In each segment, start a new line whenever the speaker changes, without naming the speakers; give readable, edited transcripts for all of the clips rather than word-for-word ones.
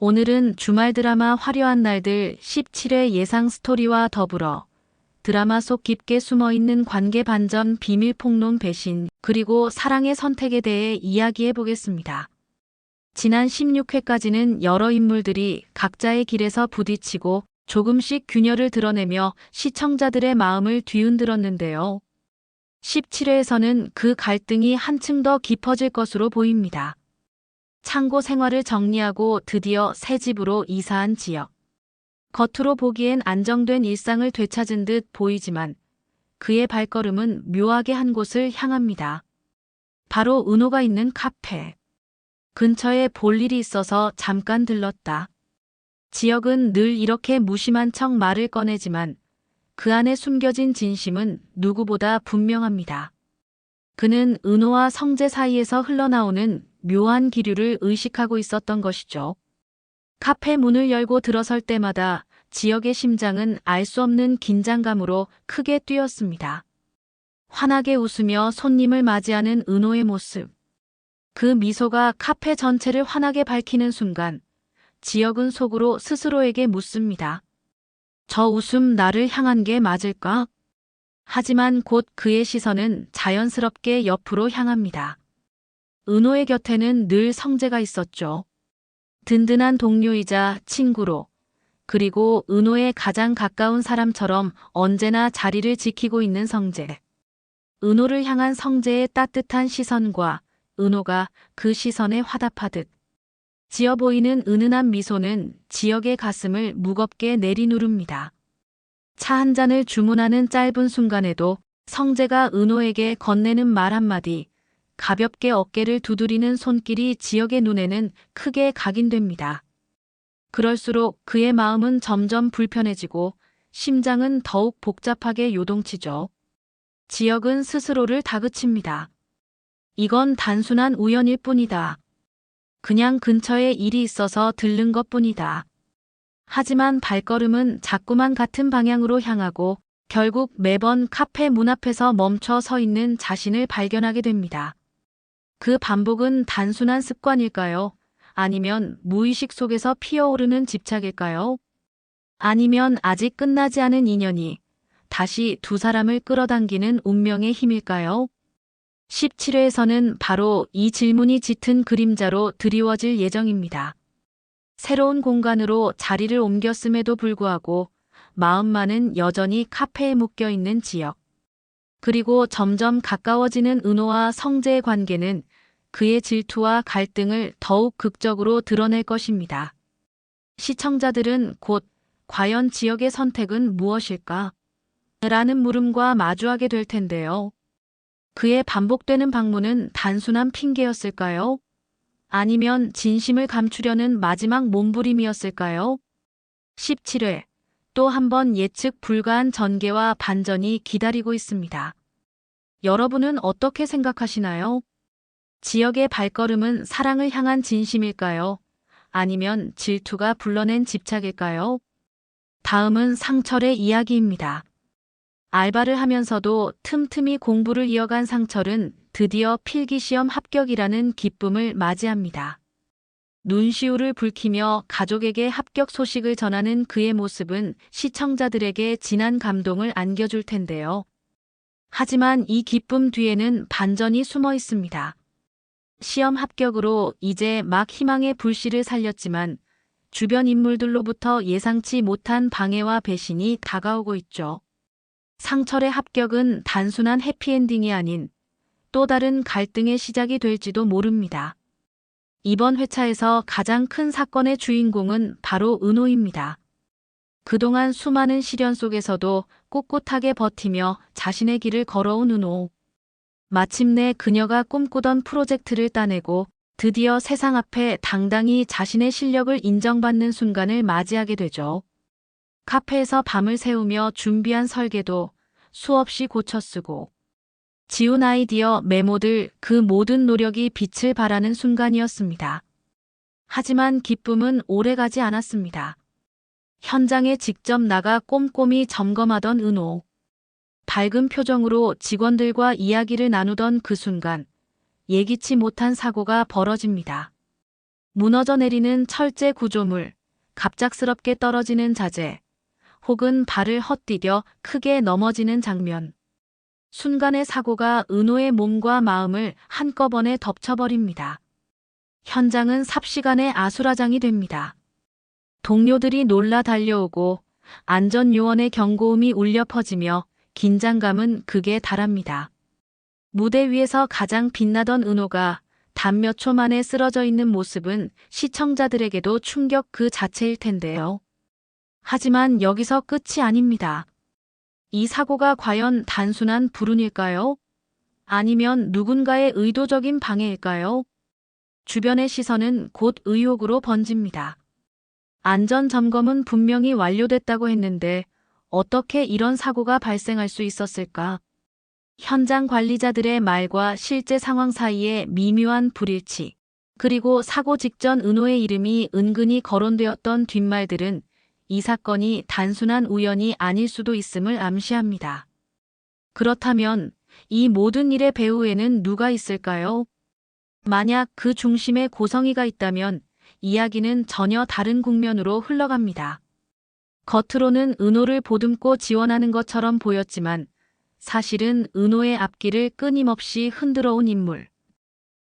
오늘은 주말 드라마 화려한 날들 17회 예상 스토리와 더불어 드라마 속 깊게 숨어있는 관계 반전, 비밀 폭로는 배신, 그리고 사랑의 선택에 대해 이야기해 보겠습니다. 지난 16회까지는 여러 인물들이 각자의 길에서 부딪히고 조금씩 균열을 드러내며 시청자들의 마음을 뒤흔들었는데요. 17회에서는 그 갈등이 한층 더 깊어질 것으로 보입니다. 창고 생활을 정리하고 드디어 새 집으로 이사한 지역. 겉으로 보기엔 안정된 일상을 되찾은 듯 보이지만 그의 발걸음은 묘하게 한 곳을 향합니다. 바로 은호가 있는 카페. 근처에 볼 일이 있어서 잠깐 들렀다. 지역은 늘 이렇게 무심한 척 말을 꺼내지만 그 안에 숨겨진 진심은 누구보다 분명합니다. 그는 은호와 성재 사이에서 흘러나오는 묘한 기류를 의식하고 있었던 것이죠. 카페 문을 열고 들어설 때마다 지역의 심장은 알 수 없는 긴장감으로 크게 뛰었습니다. 환하게 웃으며 손님을 맞이하는 은호의 모습. 그 미소가 카페 전체를 환하게 밝히는 순간 지역은 속으로 스스로에게 묻습니다. 저 웃음 나를 향한 게 맞을까? 하지만 곧 그의 시선은 자연스럽게 옆으로 향합니다. 은호의 곁에는 늘 성재가 있었죠. 든든한 동료이자 친구로, 그리고 은호의 가장 가까운 사람처럼 언제나 자리를 지키고 있는 성재. 은호를 향한 성재의 따뜻한 시선과 은호가 그 시선에 화답하듯 지어 보이는 은은한 미소는 지역의 가슴을 무겁게 내리누릅니다. 차 한 잔을 주문하는 짧은 순간에도 성재가 은호에게 건네는 말 한마디, 가볍게 어깨를 두드리는 손길이 지역의 눈에는 크게 각인됩니다. 그럴수록 그의 마음은 점점 불편해지고 심장은 더욱 복잡하게 요동치죠. 지역은 스스로를 다그칩니다. 이건 단순한 우연일 뿐이다. 그냥 근처에 일이 있어서 들른 것뿐이다. 하지만 발걸음은 자꾸만 같은 방향으로 향하고 결국 매번 카페 문 앞에서 멈춰 서 있는 자신을 발견하게 됩니다. 그 반복은 단순한 습관일까요? 아니면 무의식 속에서 피어오르는 집착일까요? 아니면 아직 끝나지 않은 인연이 다시 두 사람을 끌어당기는 운명의 힘일까요? 17회에서는 바로 이 질문이 짙은 그림자로 드리워질 예정입니다. 새로운 공간으로 자리를 옮겼음에도 불구하고 마음만은 여전히 카페에 묶여있는 지역. 그리고 점점 가까워지는 은호와 성재의 관계는 그의 질투와 갈등을 더욱 극적으로 드러낼 것입니다. 시청자들은 곧 과연 지역의 선택은 무엇일까? 라는 물음과 마주하게 될 텐데요. 그의 반복되는 방문은 단순한 핑계였을까요? 아니면 진심을 감추려는 마지막 몸부림이었을까요? 17회, 또 한 번 예측 불가한 전개와 반전이 기다리고 있습니다. 여러분은 어떻게 생각하시나요? 지역의 발걸음은 사랑을 향한 진심일까요? 아니면 질투가 불러낸 집착일까요? 다음은 상철의 이야기입니다. 알바를 하면서도 틈틈이 공부를 이어간 상철은 드디어 필기시험 합격이라는 기쁨을 맞이합니다. 눈시울을 붉히며 가족에게 합격 소식을 전하는 그의 모습은 시청자들에게 진한 감동을 안겨줄 텐데요. 하지만 이 기쁨 뒤에는 반전이 숨어 있습니다. 시험 합격으로 이제 막 희망의 불씨를 살렸지만 주변 인물들로부터 예상치 못한 방해와 배신이 다가오고 있죠. 상철의 합격은 단순한 해피엔딩이 아닌 또 다른 갈등의 시작이 될지도 모릅니다. 이번 회차에서 가장 큰 사건의 주인공은 바로 은호입니다. 그동안 수많은 시련 속에서도 꿋꿋하게 버티며 자신의 길을 걸어온 은호. 마침내 그녀가 꿈꾸던 프로젝트를 따내고 드디어 세상 앞에 당당히 자신의 실력을 인정받는 순간을 맞이하게 되죠. 카페에서 밤을 새우며 준비한 설계도 수없이 고쳐쓰고 지운 아이디어 메모들, 그 모든 노력이 빛을 발하는 순간이었습니다. 하지만 기쁨은 오래가지 않았습니다. 현장에 직접 나가 꼼꼼히 점검하던 은호. 밝은 표정으로 직원들과 이야기를 나누던 그 순간 예기치 못한 사고가 벌어집니다. 무너져 내리는 철제 구조물, 갑작스럽게 떨어지는 자재, 혹은 발을 헛디뎌 크게 넘어지는 장면. 순간의 사고가 은호의 몸과 마음을 한꺼번에 덮쳐버립니다. 현장은 삽시간에 아수라장이 됩니다. 동료들이 놀라 달려오고 안전요원의 경고음이 울려 퍼지며 긴장감은 극에 달합니다. 무대 위에서 가장 빛나던 은호가 단 몇 초 만에 쓰러져 있는 모습은 시청자들에게도 충격 그 자체일 텐데요. 하지만 여기서 끝이 아닙니다. 이 사고가 과연 단순한 불운일까요? 아니면 누군가의 의도적인 방해일까요? 주변의 시선은 곧 의혹으로 번집니다. 안전점검은 분명히 완료됐다고 했는데 어떻게 이런 사고가 발생할 수 있었을까? 현장 관리자들의 말과 실제 상황 사이의 미묘한 불일치, 그리고 사고 직전 은호의 이름이 은근히 거론되었던 뒷말들은 이 사건이 단순한 우연이 아닐 수도 있음을 암시합니다. 그렇다면 이 모든 일의 배후에는 누가 있을까요? 만약 그 중심에 고성이가 있다면 이야기는 전혀 다른 국면으로 흘러갑니다. 겉으로는 은호를 보듬고 지원하는 것처럼 보였지만 사실은 은호의 앞길을 끊임없이 흔들어 온 인물.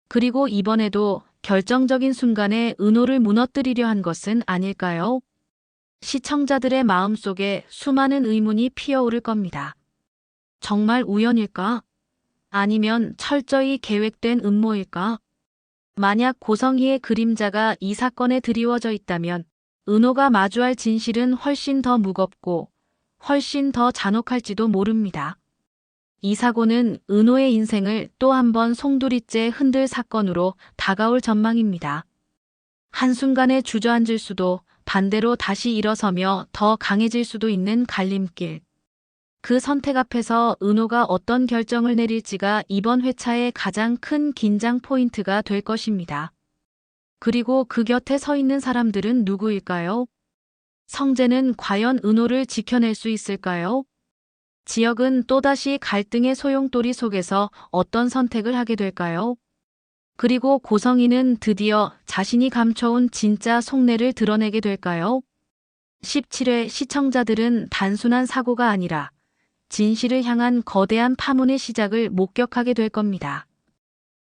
그리고 이번에도 결정적인 순간에 은호를 무너뜨리려 한 것은 아닐까요? 시청자들의 마음속에 수많은 의문이 피어오를 겁니다. 정말 우연일까? 아니면 철저히 계획된 음모일까? 만약 고성희의 그림자가 이 사건에 드리워져 있다면 은호가 마주할 진실은 훨씬 더 무겁고 훨씬 더 잔혹할지도 모릅니다. 이 사고는 은호의 인생을 또 한 번 송두리째 흔들 사건으로 다가올 전망입니다. 한순간에 주저앉을 수도 반대로 다시 일어서며 더 강해질 수도 있는 갈림길. 그 선택 앞에서 은호가 어떤 결정을 내릴지가 이번 회차의 가장 큰 긴장 포인트가 될 것입니다. 그리고 그 곁에 서 있는 사람들은 누구일까요? 성재는 과연 은호를 지켜낼 수 있을까요? 지혁은 또다시 갈등의 소용돌이 속에서 어떤 선택을 하게 될까요? 그리고 고성희는 드디어 자신이 감춰온 진짜 속내를 드러내게 될까요? 17회 시청자들은 단순한 사고가 아니라 진실을 향한 거대한 파문의 시작을 목격하게 될 겁니다.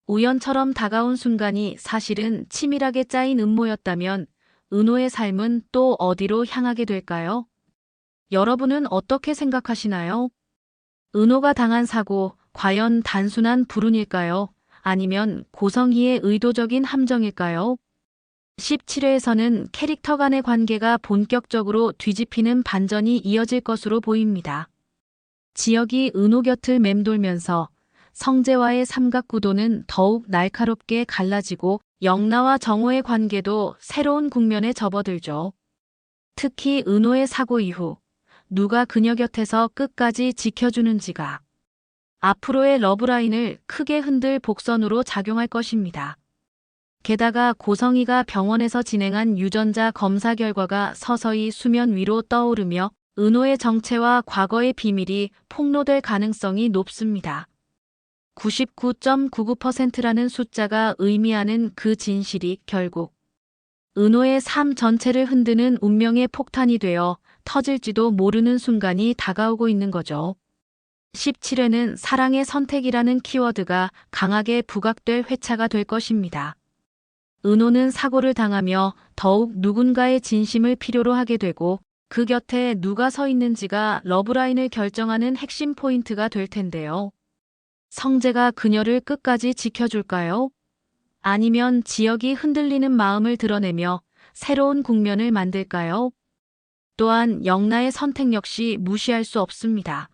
우연처럼 다가온 순간이 사실은 치밀하게 짜인 음모였다면 은호의 삶은 또 어디로 향하게 될까요? 여러분은 어떻게 생각하시나요? 은호가 당한 사고, 과연 단순한 불운일까요? 아니면 고성희의 의도적인 함정일까요? 17회에서는 캐릭터 간의 관계가 본격적으로 뒤집히는 반전이 이어질 것으로 보입니다. 지혁이 은호 곁을 맴돌면서 성재와의 삼각구도는 더욱 날카롭게 갈라지고 영나와 정호의 관계도 새로운 국면에 접어들죠. 특히 은호의 사고 이후 누가 그녀 곁에서 끝까지 지켜주는지가 앞으로의 러브라인을 크게 흔들 복선으로 작용할 것입니다. 게다가 고성희가 병원에서 진행한 유전자 검사 결과가 서서히 수면 위로 떠오르며 은호의 정체와 과거의 비밀이 폭로될 가능성이 높습니다. 99.99%라는 숫자가 의미하는 그 진실이 결국 은호의 삶 전체를 흔드는 운명의 폭탄이 되어 터질지도 모르는 순간이 다가오고 있는 거죠. 17회는 사랑의 선택이라는 키워드가 강하게 부각될 회차가 될 것입니다. 은호는 사고를 당하며 더욱 누군가의 진심을 필요로 하게 되고 그 곁에 누가 서 있는지가 러브라인을 결정하는 핵심 포인트가 될 텐데요. 성재가 그녀를 끝까지 지켜줄까요? 아니면 지혁이 흔들리는 마음을 드러내며 새로운 국면을 만들까요? 또한 영나의 선택 역시 무시할 수 없습니다.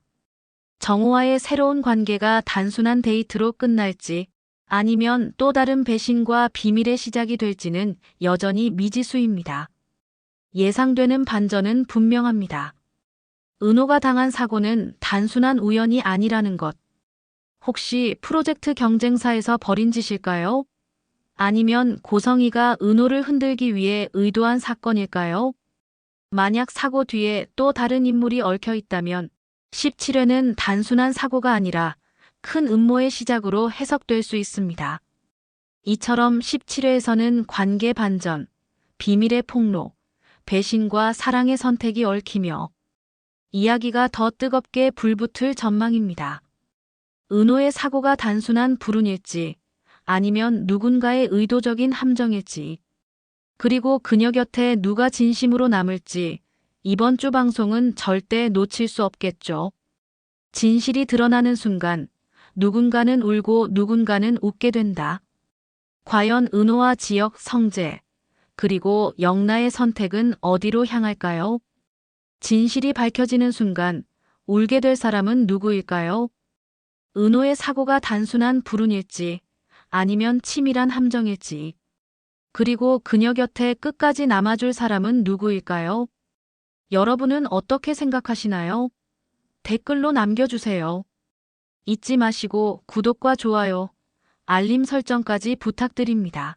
정호와의 새로운 관계가 단순한 데이트로 끝날지 아니면 또 다른 배신과 비밀의 시작이 될지는 여전히 미지수입니다. 예상되는 반전은 분명합니다. 은호가 당한 사고는 단순한 우연이 아니라는 것. 혹시 프로젝트 경쟁사에서 벌인 짓일까요? 아니면 고성희가 은호를 흔들기 위해 의도한 사건일까요? 만약 사고 뒤에 또 다른 인물이 얽혀 있다면 17회는 단순한 사고가 아니라 큰 음모의 시작으로 해석될 수 있습니다. 이처럼 17회에서는 관계 반전, 비밀의 폭로, 배신과 사랑의 선택이 얽히며 이야기가 더 뜨겁게 불붙을 전망입니다. 은호의 사고가 단순한 불운일지 아니면 누군가의 의도적인 함정일지 그리고 그녀 곁에 누가 진심으로 남을지 이번 주 방송은 절대 놓칠 수 없겠죠. 진실이 드러나는 순간 누군가는 울고 누군가는 웃게 된다. 과연 은호와 지역, 성재, 그리고 영나의 선택은 어디로 향할까요? 진실이 밝혀지는 순간 울게 될 사람은 누구일까요? 은호의 사고가 단순한 불운일지 아니면 치밀한 함정일지 그리고 그녀 곁에 끝까지 남아줄 사람은 누구일까요? 여러분은 어떻게 생각하시나요? 댓글로 남겨주세요. 잊지 마시고 구독과 좋아요, 알림 설정까지 부탁드립니다.